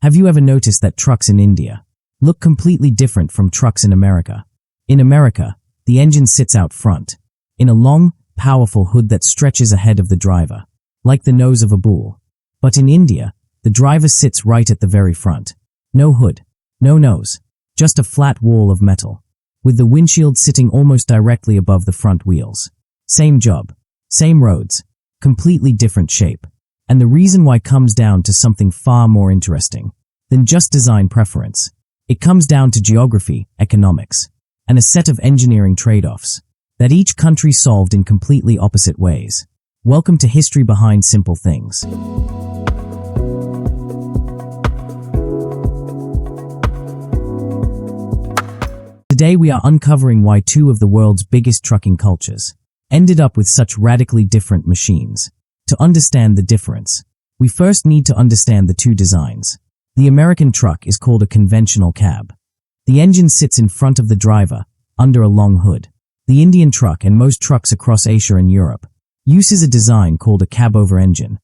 Have you ever noticed that trucks in India look completely different from trucks in America? In America, the engine sits out front, in a long, powerful hood that stretches ahead of the driver, like the nose of a bull. But in India, the driver sits right at the very front. No hood, no nose, just a flat wall of metal, with the windshield sitting almost directly above the front wheels. Same job, same roads, completely different shape. And the reason why comes down to something far more interesting than just design preference. It comes down to geography, economics, and a set of engineering trade-offs that each country solved in completely opposite ways. Welcome to History Behind Simple Things. Today we are uncovering why two of the world's biggest trucking cultures ended up with such radically different machines. To understand the difference, we first need to understand the two designs. The American truck is called a conventional cab. The engine sits in front of the driver, under a long hood. The Indian truck and most trucks across Asia and Europe uses a design called a cab-over engine.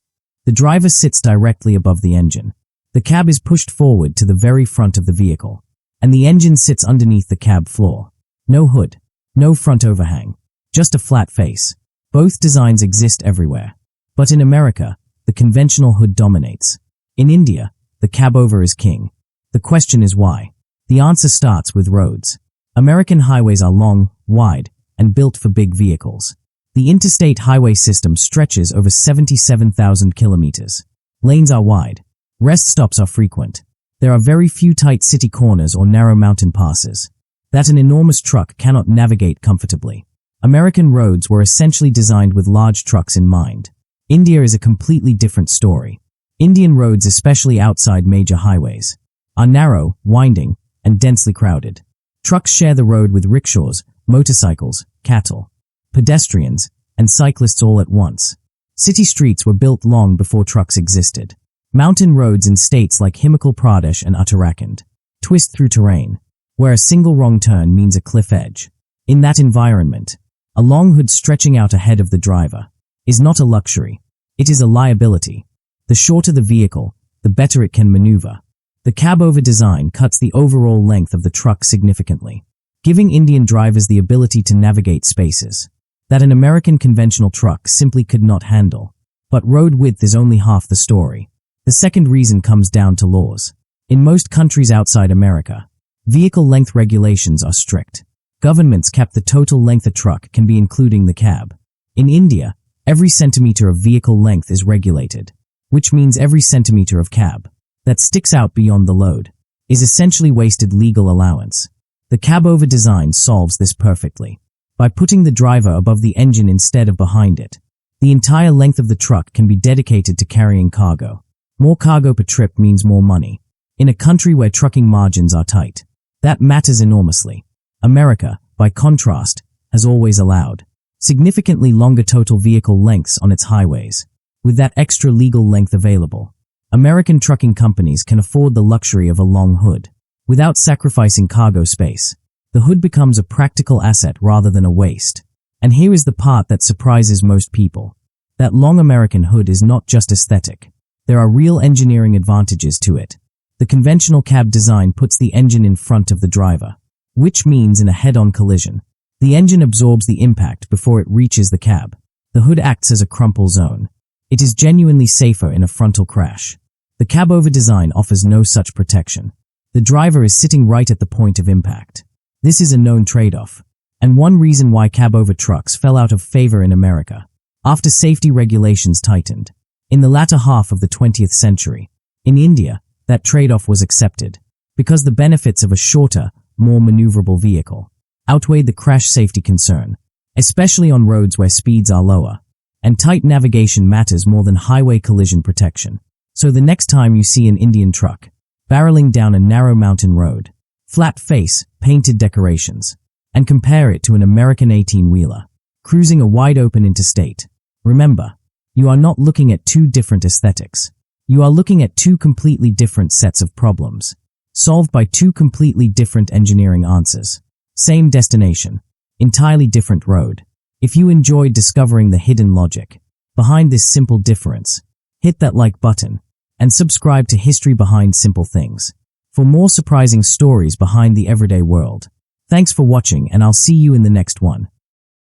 The driver sits directly above the engine. The cab is pushed forward to the very front of the vehicle, and the engine sits underneath the cab floor. No hood, no front overhang, just a flat face. Both designs exist everywhere. But in America, the conventional hood dominates. In India, the cab-over is king. The question is why? The answer starts with roads. American highways are long, wide, and built for big vehicles. The interstate highway system stretches over 77,000 kilometers. Lanes are wide. Rest stops are frequent. There are very few tight city corners or narrow mountain passes that an enormous truck cannot navigate comfortably. American roads were essentially designed with large trucks in mind. India is a completely different story. Indian roads, especially outside major highways, are narrow, winding, and densely crowded. Trucks share the road with rickshaws, motorcycles, cattle, pedestrians, and cyclists all at once. City streets were built long before trucks existed. Mountain roads in states like Himachal Pradesh and Uttarakhand twist through terrain, where a single wrong turn means a cliff edge. In that environment, a long hood stretching out ahead of the driver is not a luxury. It is a liability. The shorter the vehicle, the better it can maneuver. The cab-over design cuts the overall length of the truck significantly, giving Indian drivers the ability to navigate spaces that an American conventional truck simply could not handle. But road width is only half the story. The second reason comes down to laws. In most countries outside America, vehicle length regulations are strict. Governments cap the total length a truck can be, including the cab. In India, every centimeter of vehicle length is regulated, which means every centimeter of cab that sticks out beyond the load is essentially wasted legal allowance. The cab-over design solves this perfectly. By putting the driver above the engine instead of behind it, the entire length of the truck can be dedicated to carrying cargo. More cargo per trip means more money. In a country where trucking margins are tight, that matters enormously. America, by contrast, has always allowed significantly longer total vehicle lengths on its highways. With that extra legal length available, American trucking companies can afford the luxury of a long hood without sacrificing cargo space. The hood becomes a practical asset rather than a waste. And here is the part that surprises most people. That long American hood is not just aesthetic. There are real engineering advantages to it. The conventional cab design puts the engine in front of the driver, which means in a head-on collision, the engine absorbs the impact before it reaches the cab. The hood acts as a crumple zone. It is genuinely safer in a frontal crash. The cab-over design offers no such protection. The driver is sitting right at the point of impact. This is a known trade-off, and one reason why cab-over trucks fell out of favor in America after safety regulations tightened in the latter half of the 20th century. In India, that trade-off was accepted because the benefits of a shorter, more maneuverable vehicle outweighed the crash safety concern, especially on roads where speeds are lower, and tight navigation matters more than highway collision protection. So the next time you see an Indian truck barreling down a narrow mountain road, flat face, painted decorations, and compare it to an American 18-wheeler cruising a wide-open interstate, remember, you are not looking at two different aesthetics. You are looking at two completely different sets of problems, solved by two completely different engineering answers. Same destination, entirely different road. If you enjoyed discovering the hidden logic behind this simple difference, hit that like button and subscribe to History Behind Simple Things for more surprising stories behind the everyday world. Thanks for watching, and I'll see you in the next one.